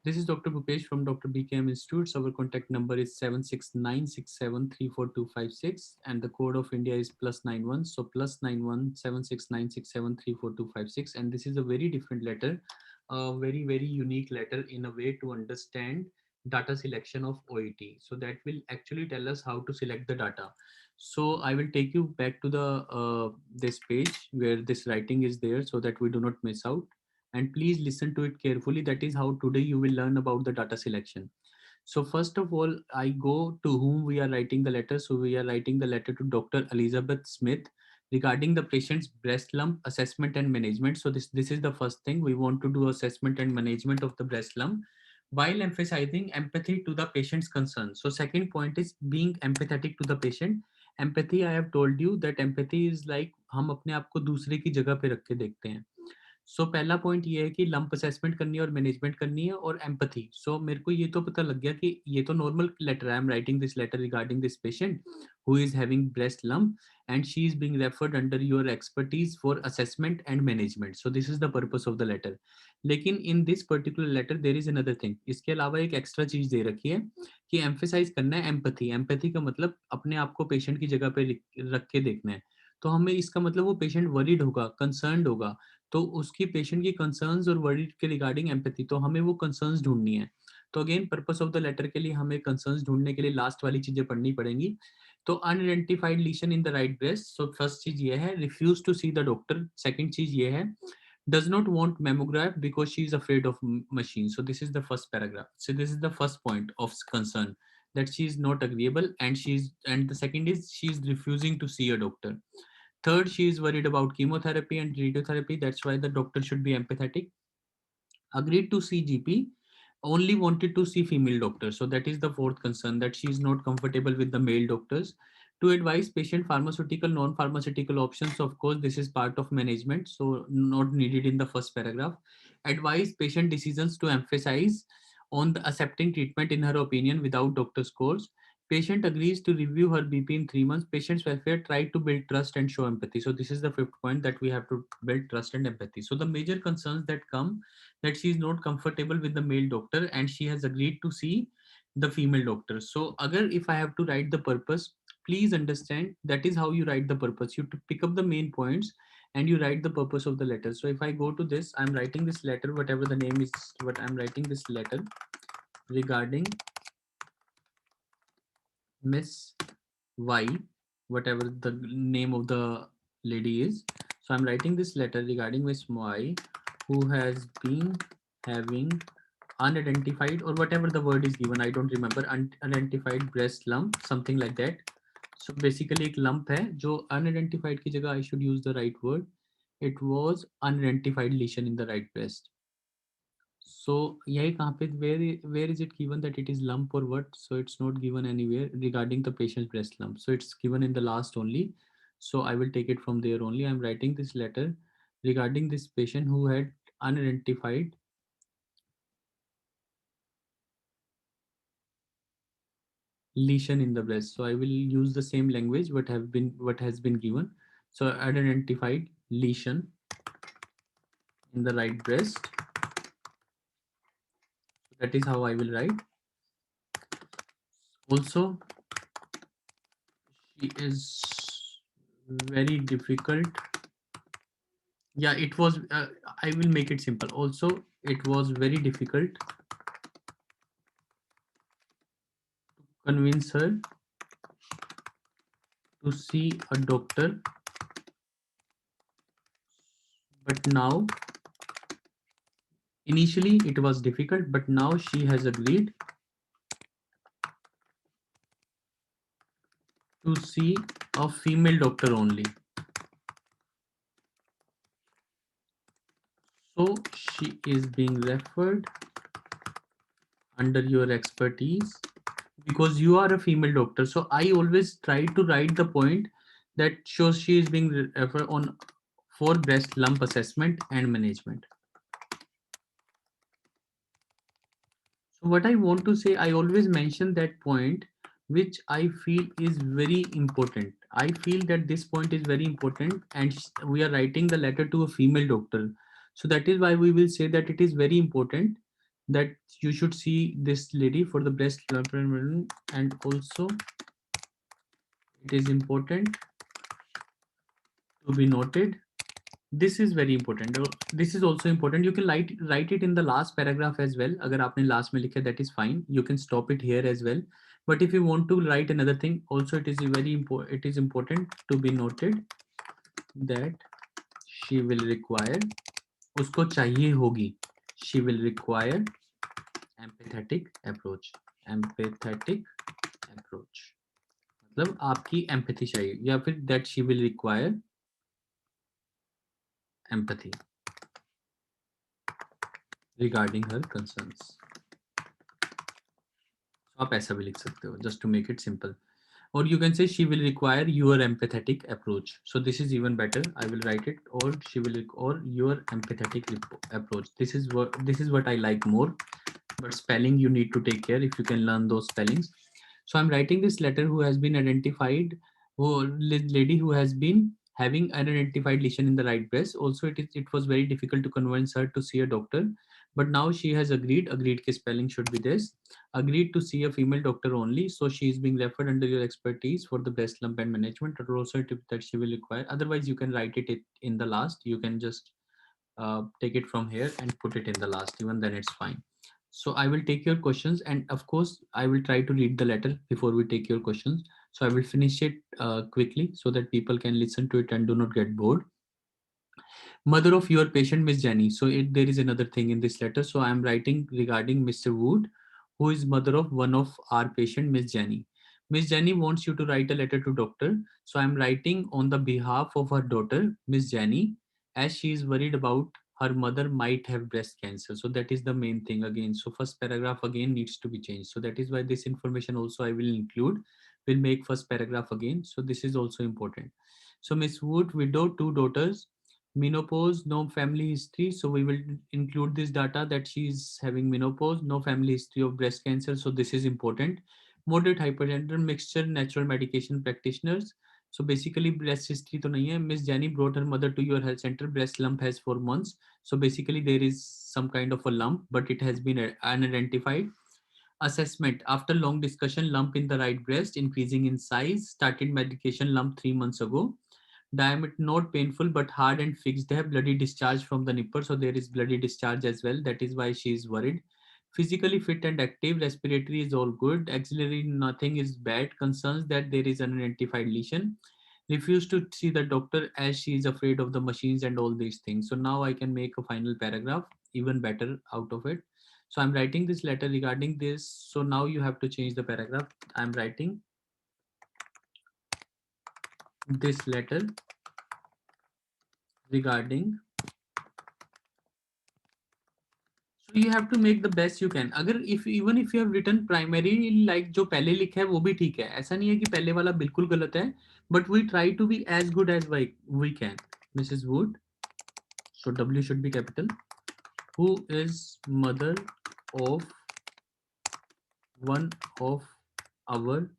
This is Dr. Bhupesh from Dr. BKM Institutes. Our contact number is 76967342256 and the code of India is +91. So +91 76967342256, and this is a very different letter, a very unique letter in a way to understand data selection of OET. So that will actually tell us how to select the data. So I will take you back to the this page where this writing is there so that we do not miss out, and please listen to it carefully. That is how today you will learn about the data selection. So first of all, I go to whom we are writing the letter. So we are writing the letter to Dr. Elizabeth Smith regarding the patient's breast lump assessment and management. So this is the first thing. We want to do assessment and management of the breast lump while emphasizing empathy to the patient's concern. So second point is being empathetic to the patient. Empathy, I have told you that empathy is like हम अपने आप को दूसरे की जगह पे रख के देखते हैं. सो पहला पॉइंट ये है कि लंप असेसमेंट करनी है और मैनेजमेंट करनी है और एम्पैथी. सो मेरे को ये तो पता लग गया कि ये तो नॉर्मल लेटर है. I am writing this letter regarding this patient who is having breast lump and she is being referred under your expertise for assessment and management. So this is the purpose of the letter. लेकिन in this particular letter there is another thing. इसके अलावा एक extra चीज दे रखी है कि emphasise करना है एम्पैथी. एम्पैथी का मतलब अपने आप को पेशेंट की जगह पे रख के देखना है. तो हमें इसका मतलब वो पेशेंट वरीड होगा, कंसर्न्ड होगा, तो उसकी पेशेंट की कंसर्न्स और वरीड के रिगार्डिंग एम्पैथी, तो हमें वो कंसर्न्स ढूंढनी है. तो again purpose of the letter के लिए हमें कंसर्न्स ढूंढने के लिए लास्ट वाली चीजें पढ़नी पड़ेंगी. तो unidentified lesion in the right breast. So first चीज ये है refuse to see the doctor. Second चीज ये है does not want mammograph because she is afraid of machine. So this is the first paragraph. So this is the first point of concern, that she is not agreeable, and the second is she is refusing to see a doctor. Third, she is worried about chemotherapy and radiotherapy. That's why the doctor should be empathetic. Agreed to see GP, only wanted to see female doctors. So that is the fourth concern, that she is not comfortable with the male doctors. To advise patient pharmaceutical, non-pharmaceutical options. Of course, this is part of management, so not needed in the first paragraph. Advise patient decisions to emphasize on the accepting treatment in her opinion without doctor scores. Patient agrees to review her BP in 3 months. Patient's welfare, try to build trust and show empathy. So this is the fifth point, that we have to build trust and empathy. So the major concerns that come, that she is not comfortable with the male doctor and she has agreed to see the female doctor. So agar if I have to write the purpose, please understand that is how you write the purpose. You to pick up the main points and you write the purpose of the letter. So if I go to this, I'm writing this letter, whatever the name is, what I'm writing this letter regarding Miss Y, whatever the name of the lady is. So I'm writing this letter regarding Miss Y, who has been having unidentified, or whatever the word is given, I don't remember, unidentified breast lump, something like that. So basically एक lump है जो unidentified की जगह I should use the right word. It was unidentified lesion in the right breast. So यही कहाँ पे, where is it given that it is lump or what? So it's not given anywhere regarding the patient's breast lump. So it's given in the last only. So I will take it from there only. I'm writing this letter regarding this patient who had unidentified lesion in the breast. So I will use the same language what has been given. So unidentified lesion in the right breast. That is how I will write. Also, she is very difficult. Yeah, it was. I will make it simple. Also, it was very difficult to convince her to see a doctor. But now, initially it was difficult, but now she has agreed to see a female doctor only. So she is being referred under your expertise because you are a female doctor. So I always try to write the point that shows she is being referred on for breast lump assessment and management. So what I want to say, I always mention that point which I feel is very important. I feel that this point is very important and we are writing the letter to a female doctor. So that is why we will say that it is very important that you should see this lady for the breast lump, and also it is important to be noted. This is very important. This is also important. You can write it in the last paragraph as well. अगर आपने last में लिखा, that is fine. You can stop it here as well. But if you want to write another thing, also it is very important. It is important to be noted that she will require. उसको चाहिए होगी. She will require empathetic approach. Empathetic approach. मतलब आपकी empathy चाहिए, या फिर that she will require empathy regarding her concerns. आप ऐसा भी लिख सकते हो, just to make it simple. Or you can say she will require your empathetic approach. So this is even better. I will write it, or she will, or your empathetic approach. This is what I like more. But spelling you need to take care if you can learn those spellings. So I'm writing this letter who has been identified, who lady who has been having an unidentified lesion in the right breast. Also, it was very difficult to convince her to see a doctor, but now she has agreed. Agreed ke spelling should be this. Agreed to see a female doctor only. So she is being referred under your expertise for the breast lump and management. Or also tip that she will require. Otherwise, you can write it in the last. You can just take it from here and put it in the last. Even then, it's fine. So I will take your questions, and of course, I will try to read the letter before we take your questions. So I will finish it quickly so that people can listen to it and do not get bored. Mother of your patient, Miss Jenny. So there is another thing in this letter. So I am writing regarding Mr. Wood, who is mother of one of our patient, Miss Jenny. Miss Jenny wants you to write a letter to doctor. So I am writing on the behalf of her daughter, Miss Jenny, as she is worried about her mother might have breast cancer. So that is the main thing again. So first paragraph again needs to be changed. So that is why this information also I will include. Will make first paragraph again. So this is also important. So Miss Wood, widow, two daughters, menopause, no family history. So we will include this data that she is having menopause, no family history of breast cancer. So this is important. Moderate hypertension, mixture, natural medication practitioners. So basically breast history to nahi hai. Miss Jenny brought her mother to your health center. Breast lump has 4 months. So basically there is some kind of a lump, but it has been unidentified. Assessment: after long discussion, lump in the right breast increasing in size. Started medication, lump 3 months ago. Diameter not painful but hard and fixed. They have bloody discharge from the nipple, so there is bloody discharge as well. That is why she is worried. Physically fit and active. Respiratory is all good. Auxiliary nothing is bad. Concerns that there is an unidentified lesion. Refuse to see the doctor as she is afraid of the machines and all these things. So now I can make a final paragraph even better out of it. So I'm writing this letter regarding this. So now you have to change the paragraph. I'm writing this letter regarding. So you have to make the best you can. अगर if even if you have written primary like जो पहले लिखा है वो भी ठीक है. ऐसा नहीं है कि पहले वाला बिल्कुल गलत है. But we try to be as good as we can. Mrs. Wood. So W should be capital. Who is mother of one of our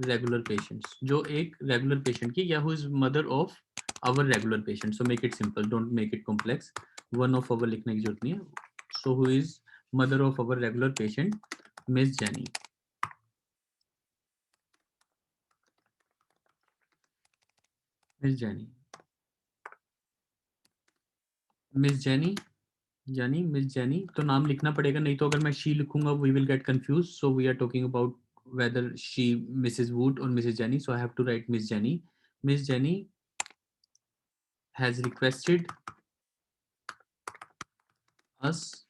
regular patients. जो एक regular patient की, या who is mother of our regular patient. So make it simple. Don't make it complex. One of our लिखने की जरूरत नहीं है. So who is mother of our regular patient, Miss Jenny. Miss Jenny. Miss Jenny. Jenny, Miss Jenny. तो नाम लिखना पड़ेगा, नहीं तो अगर मैं she लिखूंगा we will get confused. So we are talking about whether she Mrs. Wood or Mrs. Jenny. So I have to write Miss Jenny. Miss Jenny has requested us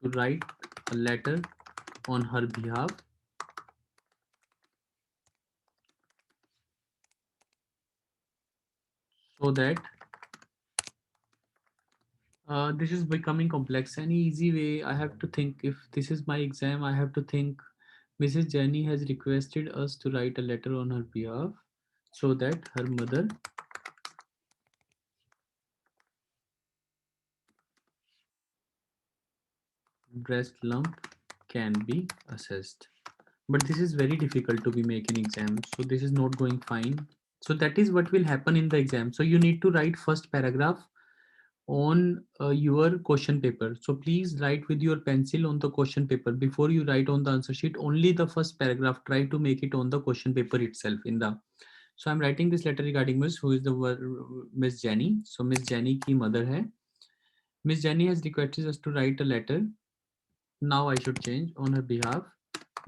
to write a letter on her behalf so that this is becoming complex. Any easy way? I have to think. If this is my exam, I have to think. Mrs. Jenny has requested us to write a letter on her behalf so that her mother breast lump can be assessed. But this is very difficult to be making exam, so this is not going fine. So that is what will happen in the exam. So you need to write first paragraph on your question paper. So please write with your pencil on the question paper. Before you write on the answer sheet, only the first paragraph, try to make it on the question paper itself in the. So I'm writing this letter regarding Miss, who is the Miss Jenny. So Miss Jenny की mother है. Miss Jenny has requested us to write a letter. Now I should change on her behalf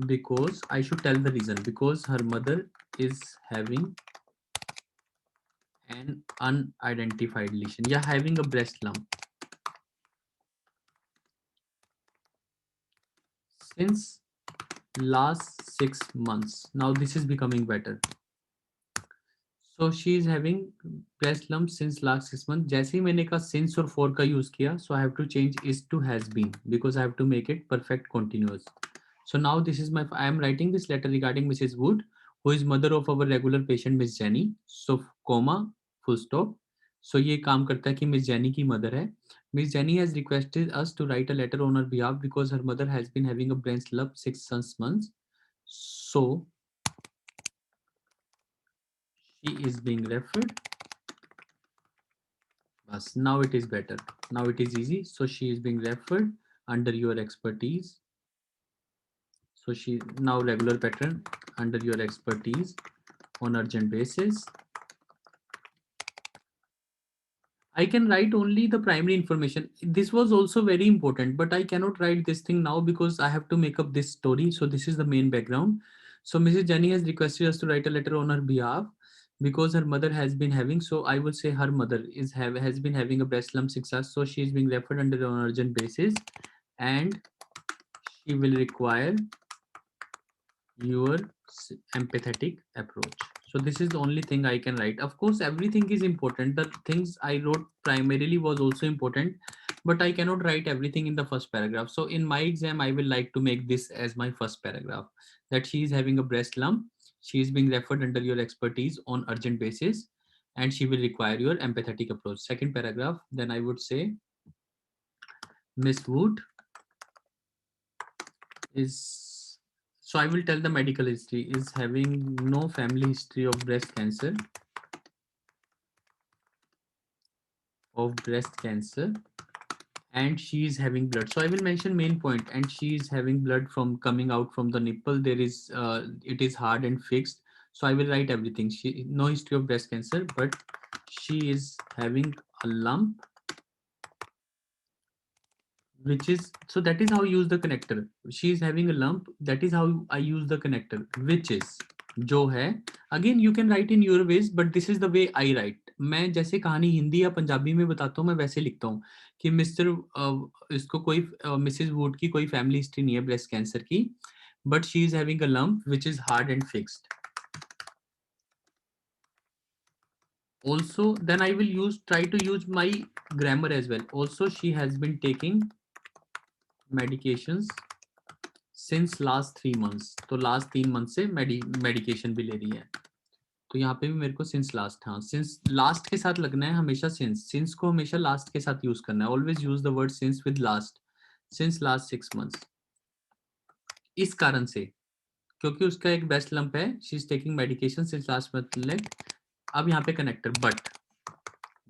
because I should tell the reason, because her mother is having an unidentified lesion. Yeah, having a breast lump. Since last 6 months. Now this is becoming better. So she is having breast lump since last 6 months. जैसे ही मैंने कहा since और for का use किया, so I have to change is to has been because I have to make it perfect continuous. So now this is my, I am writing this letter regarding Mrs. Wood, who is mother of our regular patient Miss Jenny. So comma full stop. So ये काम करता है कि Miss Jenny की mother है. Miss Jenny has requested us to write a letter on her behalf because her mother has been having a breast lump 6 months. So she is being referred. Bas, now it is better. Now it is easy. So she is being referred under your expertise. So she now regular pattern under your expertise on urgent basis. I can write only the primary information. This was also very important, but I cannot write this thing now because I have to make up this story. So this is the main background. So Mrs. Jenny has requested us to write a letter on her behalf because her mother has been having. So I would say her mother has been having a breast lump success. So she is being referred under an urgent basis, and she will require your empathetic approach. So this is the only thing I can write. Of course everything is important, the things I wrote primarily was also important, but I cannot write everything in the first paragraph. So in my exam I will like to make this as my first paragraph, that she is having a breast lump, she is being referred under your expertise on urgent basis, and she will require your empathetic approach. Second paragraph, then I would say Miss Wood is, so I will tell the medical history, is having no family history of breast cancer, and she is having blood. So I will mention main point, and she is having blood from coming out from the nipple. There is it is hard and fixed. So I will write everything. She no history of breast cancer, but she is having a lump which is, so that is how I use the connector. She is having a lump, that is how I use the connector, which is जो है. Again you can write in your ways, but this is the way I write. मैं जैसे कहानी हिंदी या पंजाबी में बताता हूँ मैं वैसे लिखता हूँ कि मिस्टर इसको कोई मिसेस वुड की कोई फैमिली हिस्ट्री नहीं है ब्रेस्ट कैंसर की, but she is having a lump which is hard and fixed. Also then I will try to use my grammar as well. Also she has been taking medications since last 3 months, तो last 3 month से medication भी ले रही है. तो यहाँ पे भी मेरे को सिंस लास्ट, हाँ सिंस लास्ट के साथ लगना है हमेशा. सिंस को हमेशा लास्ट के साथ यूज करना है. Always use the word since with last. Since last 6 months. इस कारण से क्योंकि उसका एक बेस्ट लंप है, she is taking medication since last month. अब यहाँ पे connector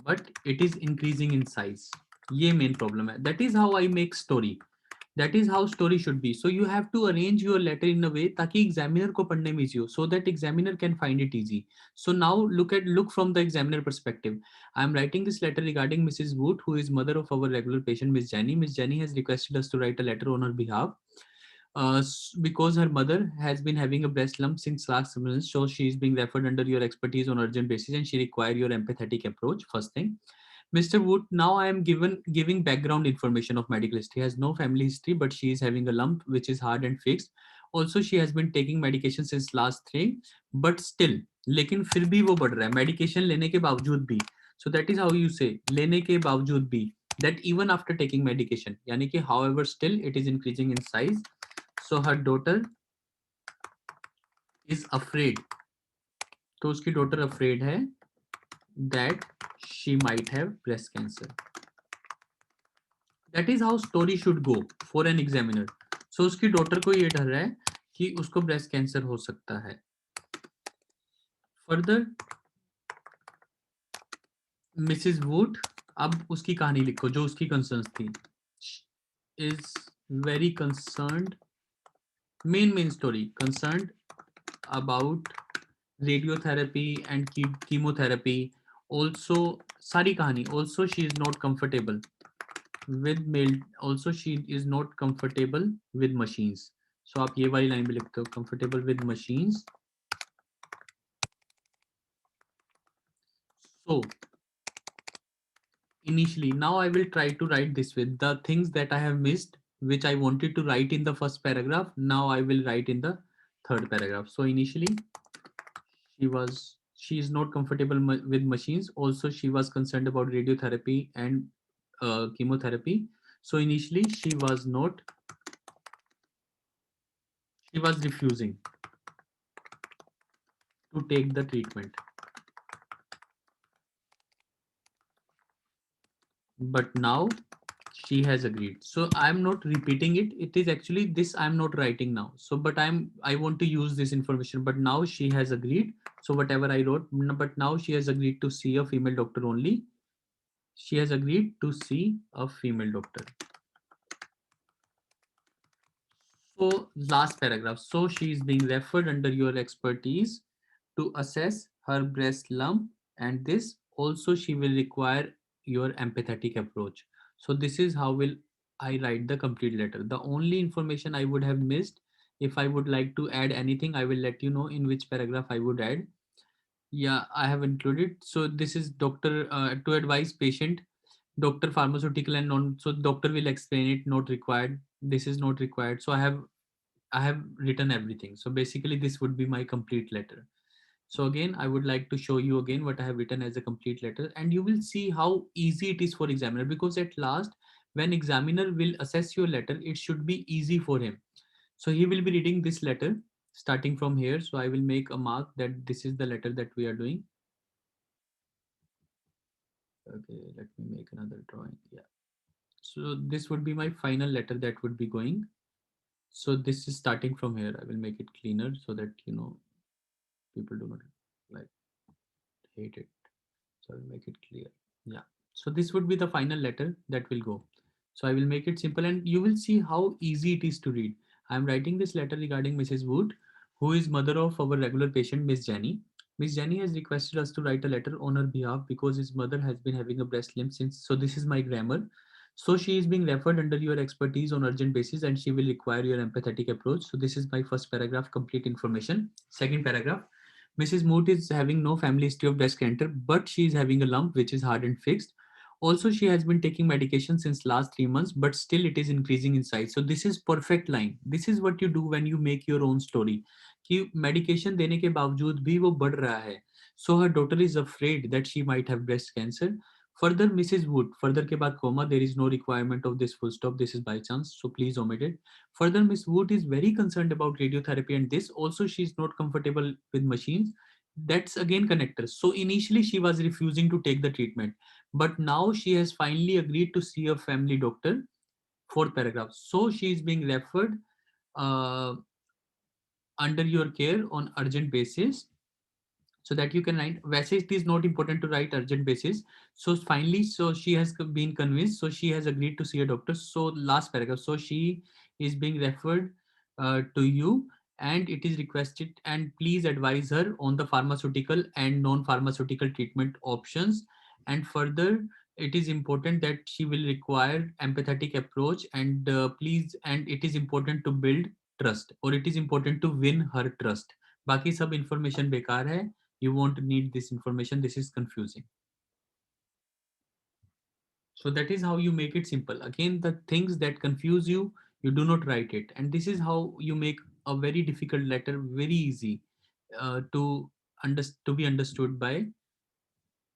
but it is increasing in size. ये मेन प्रॉब्लम है. That is how I make story. That is how story should be. So you have to arrange your letter in a way ताकि examiner को पढ़ने में easy हो, so that examiner can find it easy. So now look from the examiner perspective. I am writing this letter regarding Mrs. Wood, who is mother of our regular patient Miss Jenny. Miss Jenny has requested us to write a letter on her behalf because her mother has been having a breast lump since last month. So she is being referred under your expertise on urgent basis, and she require your empathetic approach. First thing. Mr. Wood, now I am giving background information of medical history. Has no family history, but she is having a lump which is hard and fixed. Also, she has been taking medication since last 3, but still, लेकिन फिर भी वो बढ़ रहा है medication लेने के बावजूद भी. So that is how you say लेने के बावजूद भी, that even after taking medication, यानी कि however still it is increasing in size. So her daughter is afraid. तो उसकी daughter afraid है that she might have breast cancer. That is how story should go for an examiner. So उसकी daughter को ये डर रहा है कि उसको ब्रेस्ट कैंसर हो सकता है. Further, Mrs. Wood अब उसकी कहानी लिखो जो उसकी कंसर्न्स थी. Is very concerned, main story concerned about radiotherapy and chemotherapy. Also सारी कहानी. Also she is not comfortable with male. Also she is not comfortable with machines. So आप ये वाली लाइन भी लिखते हो, comfortable with machines. So initially, now I will try to write this with the things that I have missed, which I wanted to write in the first paragraph. Now I will write in the third paragraph. So initially she is not comfortable with machines. Also she was concerned about radiotherapy and chemotherapy. So initially she was refusing to take the treatment, but now she has agreed. So I'm not repeating it. It is actually this I'm not writing now. So but I want to use this information, but now she has agreed. So whatever I wrote, but now she has agreed to see a female doctor only. She has agreed to see a female doctor. So last paragraph. So she is being referred under your expertise to assess her breast lump, and this also she will require your empathetic approach. So this is how will I write the complete letter. The only information I would have missed, if I would like to add anything, I will let you know in which paragraph I would add. Yeah, I have included. So this is doctor to advise patient, doctor pharmaceutical and non. So doctor will explain it. Not required. This is not required. So I have written everything. So basically this would be my complete letter. So again, I would like to show you again what I have written as a complete letter, and you will see how easy it is for examiner, because at last when examiner will assess your letter, it should be easy for him. So he will be reading this letter starting from here. So I will make a mark that this is the letter that we are doing. Okay, let me make another drawing. Yeah. So this would be my final letter that would be going. So this is starting from here. I will make it cleaner so that people do not like hate it. So I will make it clear. Yeah. So this would be the final letter that will go. So I will make it simple and you will see how easy it is to read. I am writing this letter regarding Mrs. Wood, who is mother of our regular patient, Miss Jenny. Miss Jenny has requested us to write a letter on her behalf because his mother has been having a breast limp since. So this is my grammar. So she is being referred under your expertise on urgent basis and she will require your empathetic approach. So this is my first paragraph, complete information. Second paragraph. Mrs. Moot is having no family history of breast cancer, but she is having a lump which is hard and fixed. Also, she has been taking medication since last 3 months, but still it is increasing in size. So this is perfect line. This is what you do when you make your own story. कि medication देने के बावजूद भी वो बढ़ रहा है. So her daughter is afraid that she might have breast cancer. Further, Mrs. Wood. Further के बाद comma. There is no requirement of this full stop. This is by chance. So please omit it. Further, Miss Wood is very concerned about radiotherapy and this. Also, she is not comfortable with machines. That's again connectors. So initially she was refusing to take the treatment, but now she has finally agreed to see a family doctor. Fourth paragraph. So she is being referred uh, under your care on urgent basis, so that you can write. वैसे it is not important to write urgent basis. So finally, so she has been convinced. So she has agreed to see a doctor. So last paragraph. So she is being referred to you, and it is requested. And please advise her on the pharmaceutical and non-pharmaceutical treatment options. And further, it is important that she will require empathetic approach. And please, and it is important to build trust, or it is important to win her trust. बाकी सब information बेकार है. You won't need this information. This is confusing. So that is how you make it simple. Again, the things that confuse you, you do not write it. And this is how you make a very difficult letter very easy to be understood by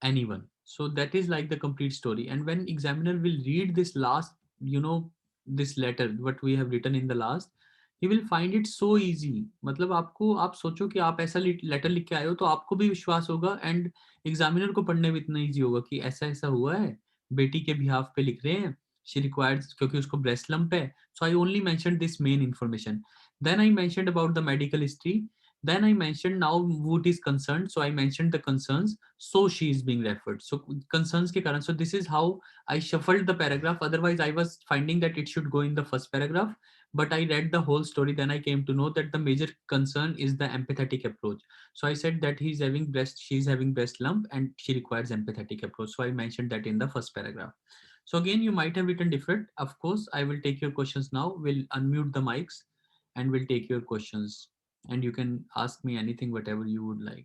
anyone. So that is like the complete story. And when examiner will read this last, this letter what we have written in the last, he will find it so easy. मतलब आपको, आप सोचो कि आप ऐसा letter लिख के आए हो तो आपको भी विश्वास होगा, एंड एग्जामिनर को पढ़ने में इतना इजी होगा कि ऐसा ऐसा हुआ है, बेटी के बिहाफ पे लिख रहे हैं, शी रिक्वायर्ड क्योंकि उसको ब्रेस्ट लंप है. So I only mention this main information. Then I mentioned about the medical history. Then I mentioned now Woot is concerned. So I mentioned the concerns. So she is being referred. So concerns ke karan. So this is how I shuffled the paragraph. Otherwise, I was finding that it should go in the first paragraph. But I read the whole story. Then I came to know that the major concern is the empathetic approach. So I said that she's having breast lump and she requires empathetic approach. So I mentioned that in the first paragraph. So again, you might have written different. Of course, I will take your questions now. We'll unmute the mics and we'll take your questions. And you can ask me anything, whatever you would like.